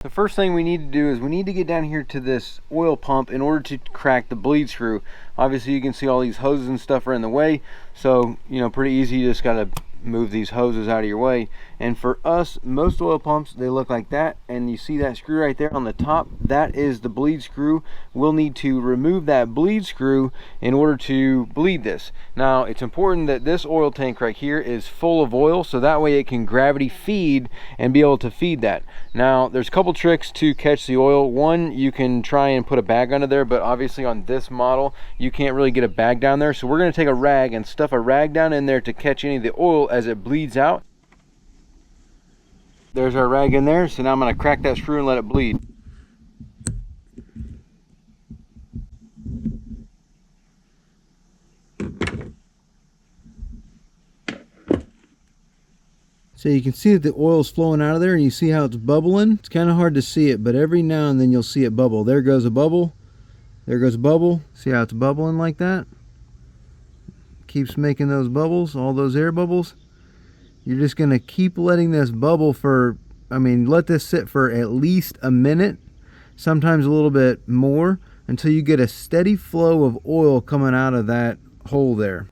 The first thing we need to do is we need to get down here to this oil pump in order to crack the bleed screw. Obviously you can see all these hoses and stuff are in the way, so pretty easy. You just gotta move these hoses out of your way. And for us, most oil pumps, they look like that, and you see that screw right there on the top, that is the bleed screw. We'll need to remove that bleed screw in order to bleed this. Now it's important that this oil tank right here is full of oil, so that way it can gravity feed and be able to feed that. Now there's a couple tricks to catch the oil. One, you can try and put a bag under there, but obviously on this model you can't really get a bag down there, so we're going to take a rag and stuff a rag down in there to catch any of the oil as it bleeds out. There's our rag in there, so now I'm going to crack that screw and let it bleed. So you can see that the oil is flowing out of there, and you see how it's bubbling. It's kind of hard to see it, but every now and then you'll see it bubble. There goes a bubble. There goes a bubble. See how it's bubbling like that? Keeps making those bubbles, all those air bubbles. You're just going to keep letting this bubble for, let this sit for at least a minute, sometimes a little bit more, until you get a steady flow of oil coming out of that hole there.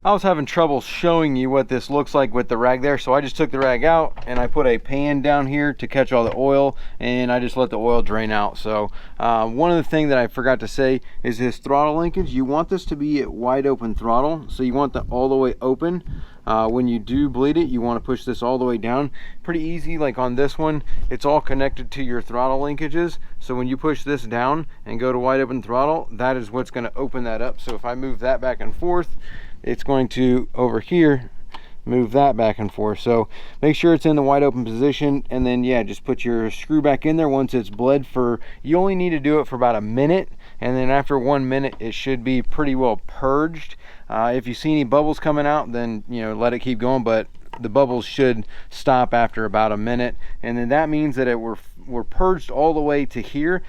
I was having trouble showing you what this looks like with the rag there, so I just took the rag out and I put a pan down here to catch all the oil, and I just let the oil drain out. So one of the things that I forgot to say is this throttle linkage. You want this to be at wide open throttle, so you want that all the way open. When you do bleed it, you want to push this all the way down. Pretty easy, like on this one, it's all connected to your throttle linkages. So when you push this down and go to wide open throttle, that is what's going to open that up. So if I move that back and forth, it's going to, over here, move that back and forth. So make sure it's in the wide open position, and then just put your screw back in there once it's bled for, you only need to do it for about a minute, and then after 1 minute it should be pretty well purged. If you see any bubbles coming out, then let it keep going, but the bubbles should stop after about a minute, and then that means that we're purged all the way to here.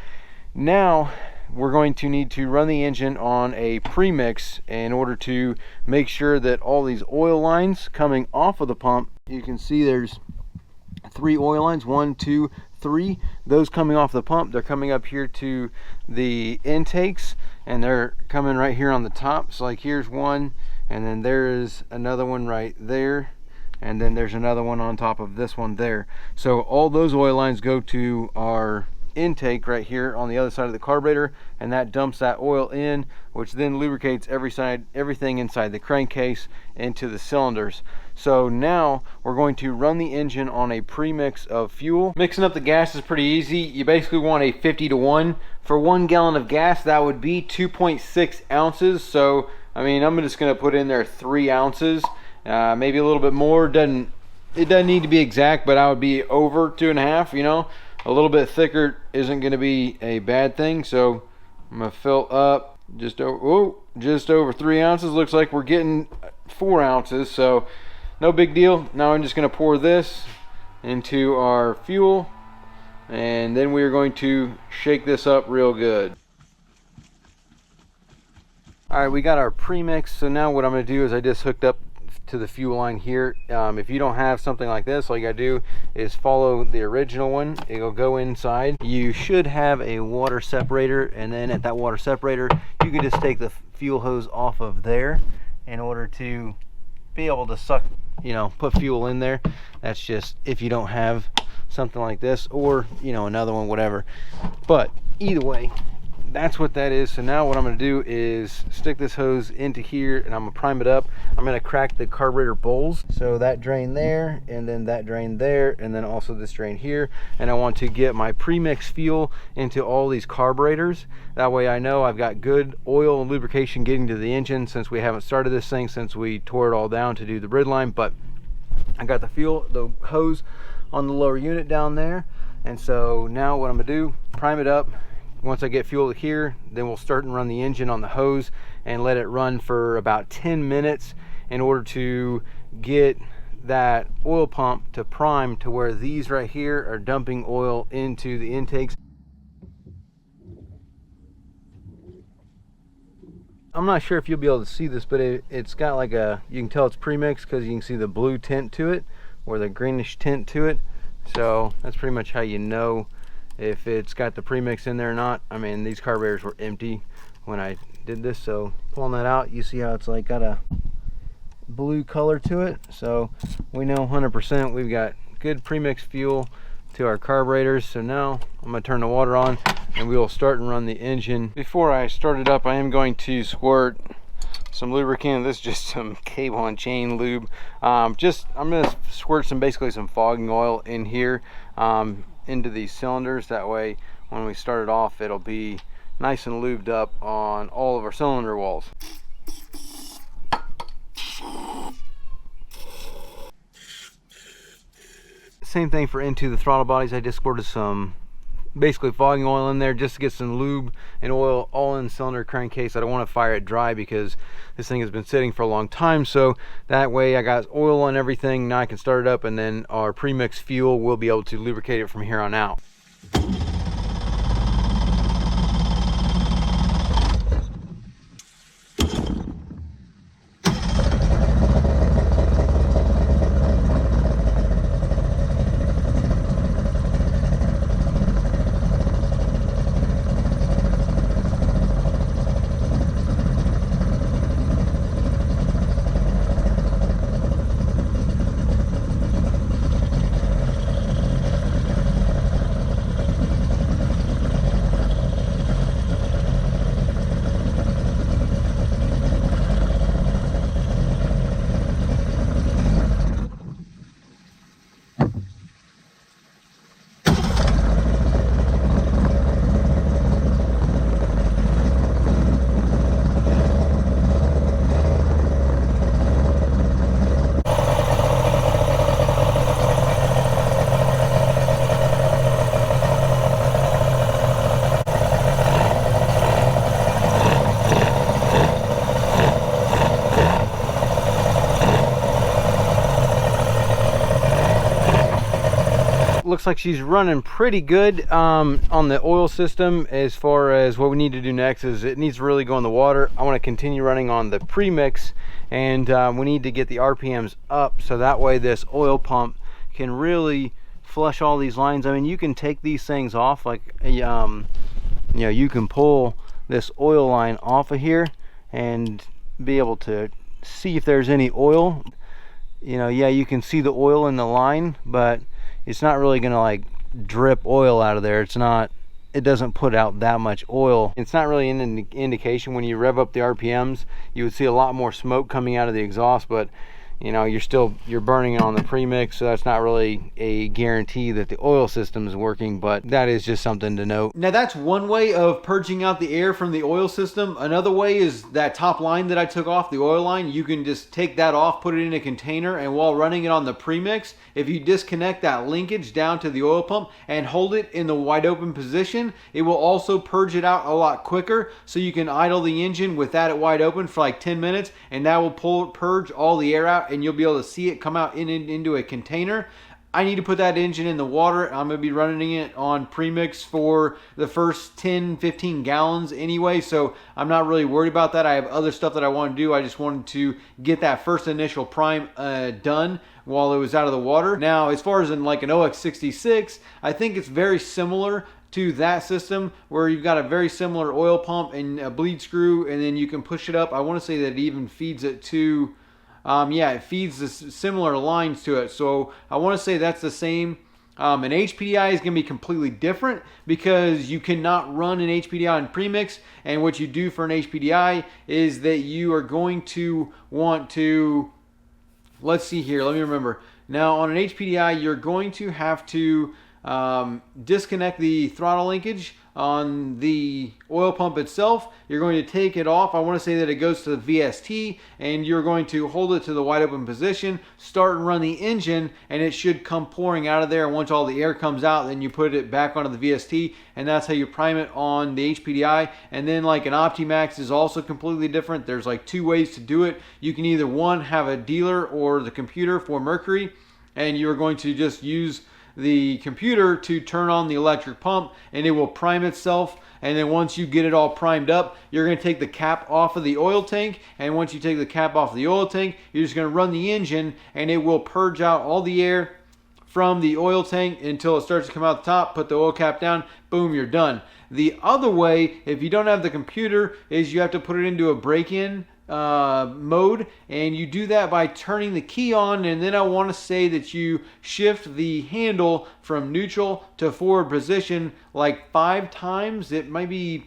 Now we're going to need to run the engine on a premix in order to make sure that all these oil lines coming off of the pump, you can see there's 3 oil lines, 1, 2, 3. Those coming off the pump, they're coming up here to the intakes, and they're coming right here on the top. So like here's one, and then there is another one right there, and then there's another one on top of this one there. So all those oil lines go to our intake right here on the other side of the carburetor, and that dumps that oil in, which then lubricates everything inside the crankcase into the cylinders. So now we're going to run the engine on a premix of fuel. Mixing up the gas is pretty easy. You basically want a 50-to-1. For 1 gallon of gas, that would be 2.6 ounces. So I'm just going to put in there 3 ounces, maybe a little bit more. It doesn't need to be exact, but I would be over 2.5. A little bit thicker isn't going to be a bad thing. So I'm going to fill up just over 3 ounces. Looks like we're getting 4 ounces, so no big deal. Now I'm just going to pour this into our fuel, and then we are going to shake this up real good. All right, we got our premix. So now what I'm going to do is I just hooked up to the fuel line here. If you don't have something like this, all you gotta do is follow the original one. It'll go inside. You should have a water separator, and then at that water separator you can just take the fuel hose off of there in order to be able to suck, put fuel in there. That's just if you don't have something like this, or another one, whatever. But either way, that's what that is. So now what I'm going to do is stick this hose into here, and I'm going to prime it up. I'm going to crack the carburetor bowls, so that drain there, and then that drain there, and then also this drain here. And I want to get my premix fuel into all these carburetors. That way I know I've got good oil and lubrication getting to the engine, since we haven't started this thing since we tore it all down to do the grid line. But I got the hose on the lower unit down there, and so now what I'm going to do, prime it up. Once I get fuel here, then we'll start and run the engine on the hose and let it run for about 10 minutes in order to get that oil pump to prime to where these right here are dumping oil into the intakes. I'm not sure if you'll be able to see this, but it's got like a, you can tell it's premixed because you can see the blue tint to it or the greenish tint to it. So that's pretty much how you know if it's got the premix in there or not. I mean, these carburetors were empty when I did this, so pulling that out, you see how it's like got a blue color to it. So we know 100% we've got good premix fuel to our carburetors. So now I'm going to turn the water on and we will start and run the engine. Before I start it up, I am going to squirt some lubricant. This is just some cable and chain lube. I'm going to squirt basically some fogging oil in here into these cylinders. That way when we start it off, it'll be nice and lubed up on all of our cylinder walls. Same thing for into the throttle bodies. I just squirted some basically fogging oil in there just to get some lube and oil all in the cylinder crankcase. I don't want to fire it dry because this thing has been sitting for a long time, so that way I got oil on everything. Now I can start it up, and then our premix fuel will be able to lubricate it from here on out. Looks like she's running pretty good on the oil system. As far as what we need to do next is it needs to really go in the water. I want to continue running on the premix, and we need to get the RPMs up so that way this oil pump can really flush all these lines. I mean, you can take these things off, like you know, you can pull this oil line off of here and be able to see if there's any oil. You know, yeah, you can see the oil in the line, but it's not really gonna like drip oil out of there. It doesn't put out that much oil. It's not really an indication. When you rev up the RPMs, you would see a lot more smoke coming out of the exhaust, but you know, you're burning it on the premix, so that's not really a guarantee that the oil system is working, but that is just something to note. Now that's one way of purging out the air from the oil system. Another way is that top line that I took off, the oil line. You can just take that off, put it in a container, and while running it on the premix, if you disconnect that linkage down to the oil pump and hold it in the wide open position, it will also purge it out a lot quicker. So you can idle the engine with that at wide open for like 10 minutes, and that will purge all the air out, and you'll be able to see it come out into a container. I need to put that engine in the water. I'm going to be running it on premix for the first 10-15 gallons anyway, so I'm not really worried about that. I have other stuff that I want to do. I just wanted to get that first initial prime done while it was out of the water. Now, as far as in like an OX66, I think it's very similar to that system, where you've got a very similar oil pump and a bleed screw, and then you can push it up. I want to say that it even feeds it to yeah, it feeds the similar lines to it. So I want to say that's the same. An HPDI is going to be completely different because you cannot run an HPDI on premix, and what you do for an HPDI is that you are going to want to, let's see here, let me remember. Now on an HPDI, you're going to have to disconnect the throttle linkage on the oil pump itself. You're going to take it off. I want to say that it goes to the VST, and you're going to hold it to the wide open position, start and run the engine, and it should come pouring out of there. And once all the air comes out, then you put it back onto the VST, and that's how you prime it on the HPDI. And then like an Optimax is also completely different. There's like two ways to do it. You can either one, have a dealer or the computer for Mercury, and you're going to just use the computer to turn on the electric pump, and it will prime itself. And then once you get it all primed up, you're going to take the cap off of the oil tank. And once you take the cap off of the oil tank, you're just going to run the engine, and it will purge out all the air from the oil tank until it starts to come out the top. Put the oil cap down, boom, you're done. The other way, if you don't have the computer, is you have to put it into a break-in mode, and you do that by turning the key on. And then I want to say that you shift the handle from neutral to forward position like 5 times. It might be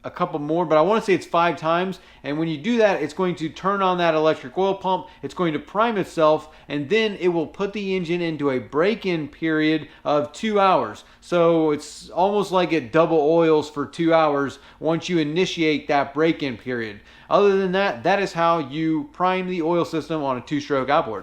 a couple more, but I want to say it's 5 times. And when you do that, it's going to turn on that electric oil pump. It's going to prime itself, and then it will put the engine into a break-in period of 2 hours. So it's almost like it double oils for 2 hours once you initiate that break-in period. Other than that, that is how you prime the oil system on a 2-stroke outboard.